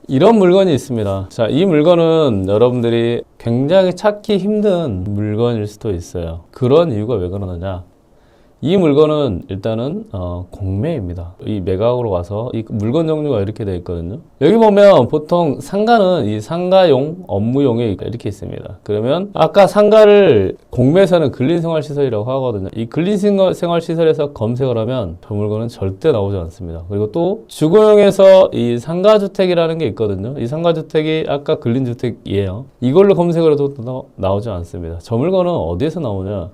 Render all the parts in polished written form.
이런 물건이 있습니다. 자, 이 물건은 여러분들이 굉장히 찾기 힘든 물건일 수도 있어요. 그런 이유가 왜 그러느냐? 이 물건은 일단은 공매입니다. 이 매각으로 와서 이 물건 종류가 이렇게 되어 있거든요. 여기 보면 보통 상가는 이 상가용, 업무용에 이렇게 있습니다. 그러면 아까 상가를 공매에서는 근린생활시설이라고 하거든요. 이 근린생활시설에서 검색을 하면 저 물건은 절대 나오지 않습니다. 그리고 또 주거용에서 이 상가주택이라는 게 있거든요. 이 상가주택이 아까 근린주택이에요. 이걸로 검색을 해도 나오지 않습니다. 저 물건은 어디에서 나오냐?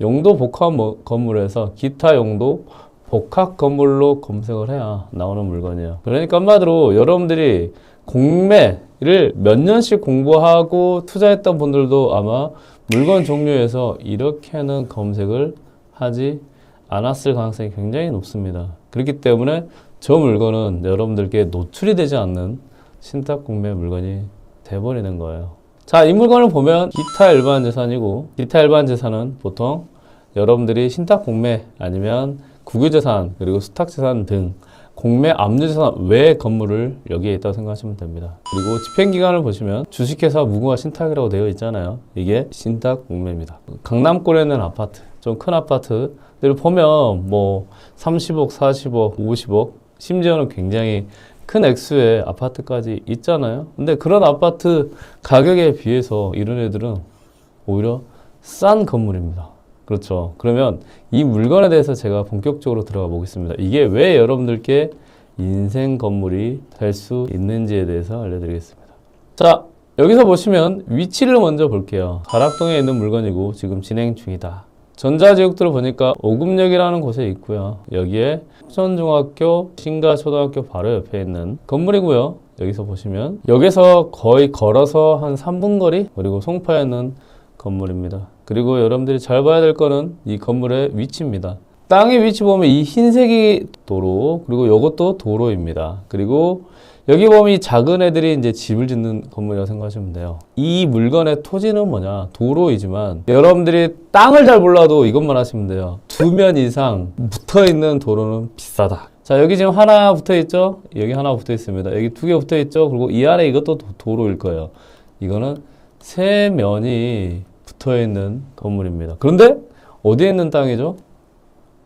용도 복합 건물에서 기타 용도 복합 건물로 검색을 해야 나오는 물건이에요. 그러니까 한마디로 여러분들이 공매를 몇 년씩 공부하고 투자했던 분들도 아마 물건 종류에서 이렇게는 검색을 하지 않았을 가능성이 굉장히 높습니다. 그렇기 때문에 저 물건은 여러분들께 노출이 되지 않는 신탁 공매 물건이 돼버리는 거예요. 자, 이 물건을 보면 기타 일반 재산이고, 기타 일반 재산은 보통 여러분들이 신탁 공매 아니면 국유재산 그리고 수탁재산 등 공매 압류재산 외 건물을 여기에 있다고 생각하시면 됩니다. 그리고 집행기간을 보시면 주식회사 무궁화 신탁이라고 되어 있잖아요. 이게 신탁 공매입니다. 강남권에 있는 아파트, 좀 큰 아파트들을 보면 뭐 30억, 40억, 50억, 심지어는 굉장히 큰 액수의 아파트까지 있잖아요. 근데 그런 아파트 가격에 비해서 이런 애들은 오히려 싼 건물입니다. 그렇죠. 그러면 이 물건에 대해서 제가 본격적으로 들어가 보겠습니다. 이게 왜 여러분들께 인생 건물이 될 수 있는지에 대해서 알려드리겠습니다. 자, 여기서 보시면 위치를 먼저 볼게요. 가락동에 있는 물건이고 지금 진행 중이다. 전자지역들을 보니까 오금역이라는 곳에 있고요. 여기에 흑천중학교, 신가초등학교 바로 옆에 있는 건물이고요. 여기서 보시면 여기서 거의 걸어서 한 3분 거리, 그리고 송파에 있는 건물입니다. 그리고 여러분들이 잘 봐야 될 거는 이 건물의 위치입니다. 땅의 위치 보면 이 흰색이 도로, 그리고 이것도 도로입니다. 그리고 여기 보면 이 작은 애들이 이제 집을 짓는 건물이라고 생각하시면 돼요. 이 물건의 토지는 뭐냐? 도로이지만 여러분들이 땅을 잘 몰라도 이것만 하시면 돼요. 2면 이상 붙어 있는 도로는 비싸다. 자, 여기 지금 하나 붙어 있죠? 여기 하나 붙어 있습니다. 여기 2개 붙어 있죠? 그리고 이 안에 이것도 도로일 거예요. 이거는 3면이 붙어 있는 건물입니다. 그런데 어디에 있는 땅이죠?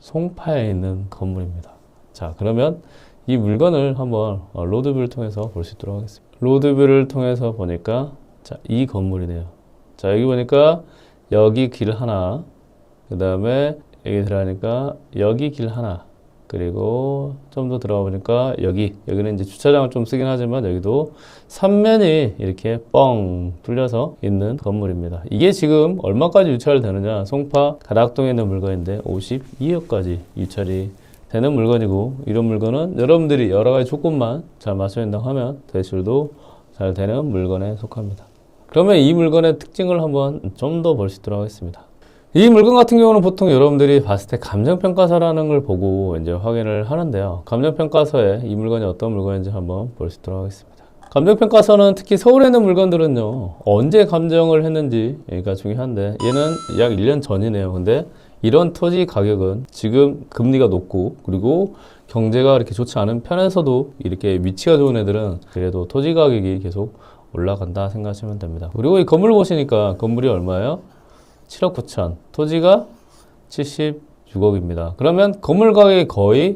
송파에 있는 건물입니다. 자, 그러면 이 물건을 한번 로드뷰를 통해서 볼 수 있도록 하겠습니다. 로드뷰를 통해서 보니까 자, 이 건물이네요. 자, 여기 보니까 여기 길 하나, 그 다음에 여기 들어가니까 여기 길 하나, 그리고 좀 더 들어가 보니까 여기는 이제 주차장을 좀 쓰긴 하지만 여기도 3면이 이렇게 뻥 뚫려서 있는 건물입니다. 이게 지금 얼마까지 유찰 되느냐? 송파 가락동에 있는 물건인데 52억까지 유찰이 되는 물건이고, 이런 물건은 여러분들이 여러 가지 조건만 잘 맞춰낸다고 하면 대출도 잘 되는 물건에 속합니다. 그러면 이 물건의 특징을 한번 좀 더 볼 수 있도록 하겠습니다. 이 물건 같은 경우는 보통 여러분들이 봤을 때 감정평가서라는 걸 보고 이제 확인을 하는데요. 감정평가서에 이 물건이 어떤 물건인지 한번 볼 수 있도록 하겠습니다. 감정평가서는 특히 서울에 있는 물건들은요, 언제 감정을 했는지가 중요한데, 얘는 약 1년 전이네요. 근데 이런 토지 가격은 지금 금리가 높고, 그리고 경제가 이렇게 좋지 않은 편에서도 이렇게 위치가 좋은 애들은 그래도 토지 가격이 계속 올라간다 생각하시면 됩니다. 그리고 이 건물 보시니까 건물이 얼마예요? 7억 9천, 토지가 76억입니다. 그러면 건물 가격이 거의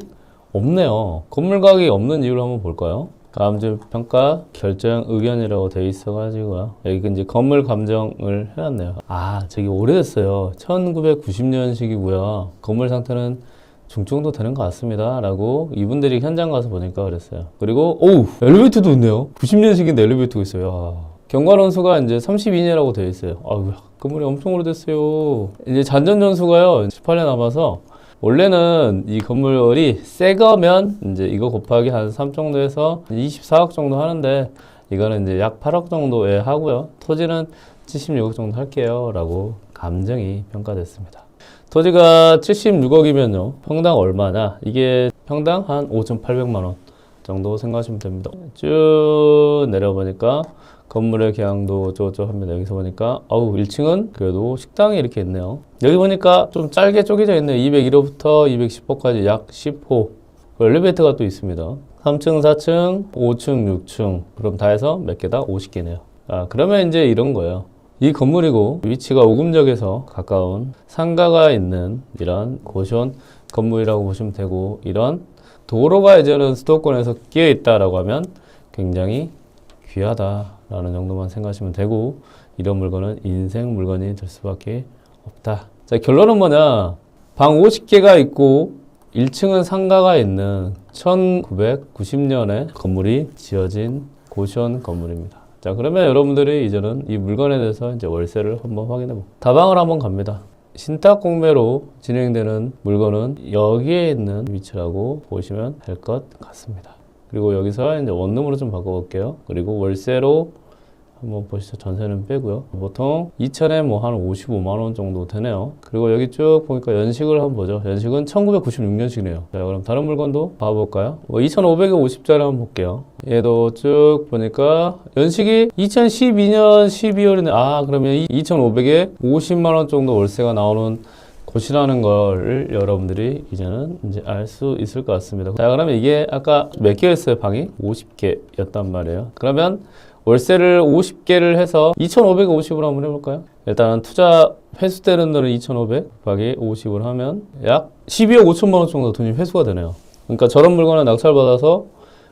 없네요. 건물 가격이 없는 이유를 한번 볼까요? 감정평가 결정 의견이라고 되어 있어가지고요. 여기 이제 건물 감정을 해놨네요. 아, 저기 오래됐어요. 1990년식이고요. 건물 상태는 중증도 되는 것 같습니다. 라고 이분들이 현장 가서 보니까 그랬어요. 그리고, 오우! 엘리베이터도 있네요. 90년식인데 엘리베이터가 있어요. 경과론수가 이제 32년이라고 되어 있어요. 아유, 건물이 엄청 오래됐어요. 이제 잔존전수가요, 18년 남아서, 원래는 이 건물이 새 거면 이제 이거 곱하기 한 3 정도 해서 24억 정도 하는데, 이거는 이제 약 8억 정도에 하고요. 토지는 76억 정도 할게요. 라고 감정이 평가됐습니다. 토지가 76억이면요, 평당 얼마냐? 이게 평당 한 5,800만 원 정도 생각하시면 됩니다. 쭉 내려보니까 건물의 계양도 어쩌고저쩌고 합니다. 여기서 보니까 1층은 그래도 식당이 이렇게 있네요. 여기 보니까 좀 짧게 쪼개져 있네요. 201호부터 210호까지 약 10호 엘리베이터가 또 있습니다. 3층, 4층, 5층, 6층. 그럼 다 해서 몇 개다? 50개네요. 그러면 이제 이런 거예요. 이 건물이고 위치가 오금역에서 가까운 상가가 있는 이런 고시원 건물이라고 보시면 되고, 이런 도로가 이제는 수도권에서 끼어 있다라고 하면 굉장히 귀하다라는 정도만 생각하시면 되고, 이런 물건은 인생 물건이 될 수밖에 없다. 자, 결론은 뭐냐? 방 50개가 있고 1층은 상가가 있는 1990년에 건물이 지어진 고시원 건물입니다. 자, 그러면 여러분들이 이제는 이 물건에 대해서 이제 월세를 한번 확인해 볼게요. 다방을 한번 갑니다. 신탁 공매로 진행되는 물건은 여기에 있는 위치라고 보시면 될 것 같습니다. 그리고 여기서 이제 원룸으로 좀 바꿔볼게요. 그리고 월세로 한번 보시죠. 전세는 빼고요. 보통 2천에 뭐 한 55만 원 정도 되네요. 그리고 여기 쭉 보니까 연식을 한번 보죠. 연식은 1996년식이네요. 자, 그럼 다른 물건도 봐볼까요? 2,500에 50짜리 한번 볼게요. 얘도 쭉 보니까 연식이 2012년 12월이네. 그러면 2,500에 50만 원 정도 월세가 나오는 곳이라는 걸 여러분들이 이제는 이제 알 수 있을 것 같습니다. 자, 그러면 이게 아까 몇 개였어요? 방이 50개였단 말이에요. 그러면 월세를 50개를 해서 2,550으로 한번 해볼까요? 일단은 투자 회수되는 돈은 2,500 곱하기 50을 하면 약 12억 5천만 원 정도 돈이 회수가 되네요. 그러니까 저런 물건을 낙찰받아서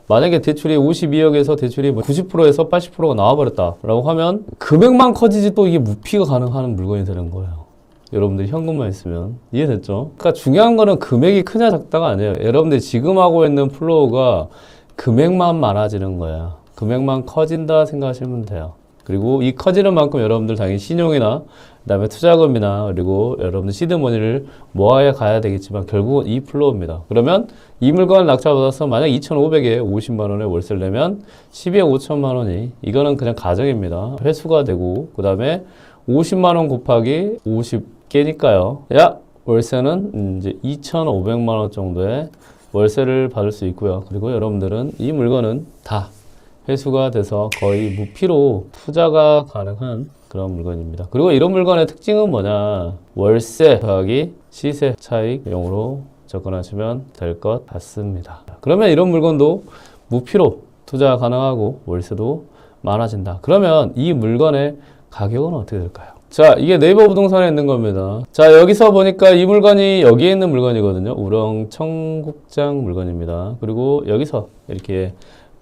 만약에 대출이 52억에서 대출이 90%에서 80%가 나와버렸다라고 하면 금액만 커지지 또 이게 무피가 가능한 물건이 되는 거예요. 여러분들이 현금만 있으면. 이해됐죠? 그러니까 중요한 거는 금액이 크냐 작다가 아니에요. 여러분들이 지금 하고 있는 플로우가 금액만 많아지는 거야. 금액만 커진다 생각하시면 돼요. 그리고 이 커지는 만큼 여러분들 당연히 신용이나 그다음에 투자금이나 그리고 여러분들 시드머니를 모아야 가야 되겠지만 결국은 이 플로우입니다. 그러면 이 물건을 낙찰받아서 만약 2,500에 50만 원에 월세를 내면 12억 5천만 원이 이거는 그냥 가정입니다. 회수가 되고 그다음에 50만 원 곱하기 50개니까요. 약 월세는 이제 2,500만 원 정도의 월세를 받을 수 있고요. 그리고 여러분들은 이 물건은 다 회수가 돼서 거의 무피로 투자가 가능한 그런 물건입니다. 그리고 이런 물건의 특징은 뭐냐? 월세 더하기 시세 차익용으로 접근하시면 될 것 같습니다. 그러면 이런 물건도 무피로 투자 가능하고 월세도 많아진다. 그러면 이 물건의 가격은 어떻게 될까요? 자, 이게 네이버 부동산에 있는 겁니다. 자, 여기서 보니까 이 물건이 여기에 있는 물건이거든요. 우렁 청국장 물건입니다. 그리고 여기서 이렇게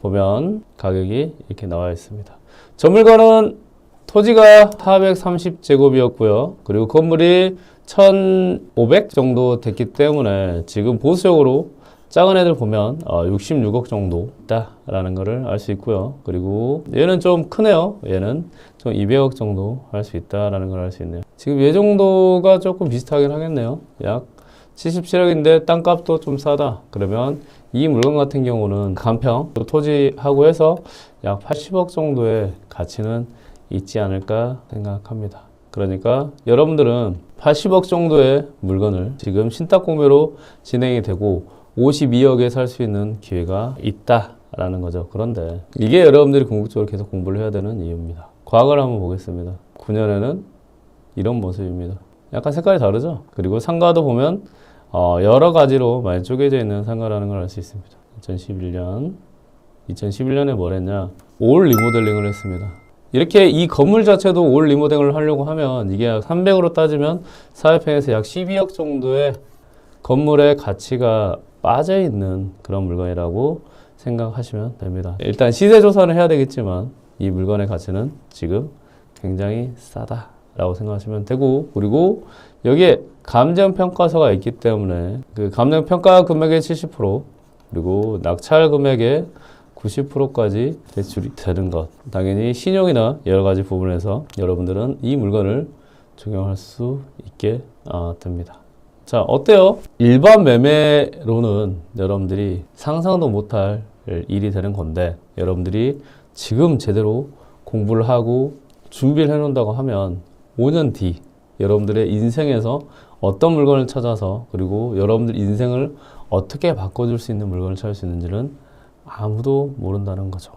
보면 가격이 이렇게 나와 있습니다. 저 물건은 토지가 430제곱이었고요. 그리고 건물이 1,500 정도 됐기 때문에 지금 보수적으로 작은 애들 보면 66억 정도 있다라는 거를 알 수 있고요. 그리고 얘는 좀 크네요. 얘는 좀 200억 정도 할 수 있다라는 걸 알 수 있네요. 지금 얘 정도가 조금 비슷하긴 하겠네요. 약 77억인데 땅값도 좀 싸다. 그러면 이 물건 같은 경우는 간평 토지하고 해서 약 80억 정도의 가치는 있지 않을까 생각합니다. 그러니까 여러분들은 80억 정도의 물건을 지금 신탁공매로 진행이 되고 52억에 살 수 있는 기회가 있다라는 거죠. 그런데 이게 여러분들이 궁극적으로 계속 공부를 해야 되는 이유입니다. 과거를 한번 보겠습니다. 9년에는 이런 모습입니다. 약간 색깔이 다르죠? 그리고 상가도 보면 여러 가지로 많이 쪼개져 있는 상가라는 걸 알 수 있습니다. 2011년에 뭘 했냐? 올 리모델링을 했습니다. 이렇게 이 건물 자체도 올 리모델링을 하려고 하면 이게 300으로 따지면 사회평에서 약 12억 정도의 건물의 가치가 빠져 있는 그런 물건이라고 생각하시면 됩니다. 일단 시세 조사는 해야 되겠지만 이 물건의 가치는 지금 굉장히 싸다라고 생각하시면 되고, 그리고 여기에 감정평가서가 있기 때문에 그 감정평가 금액의 70% 그리고 낙찰 금액의 90%까지 대출이 되는 것. 당연히 신용이나 여러 가지 부분에서 여러분들은 이 물건을 적용할 수 있게 됩니다. 자, 어때요? 일반 매매로는 여러분들이 상상도 못할 일이 되는 건데, 여러분들이 지금 제대로 공부를 하고 준비를 해놓는다고 하면 5년 뒤 여러분들의 인생에서 어떤 물건을 찾아서, 그리고 여러분들 인생을 어떻게 바꿔줄 수 있는 물건을 찾을 수 있는지는 아무도 모른다는 거죠.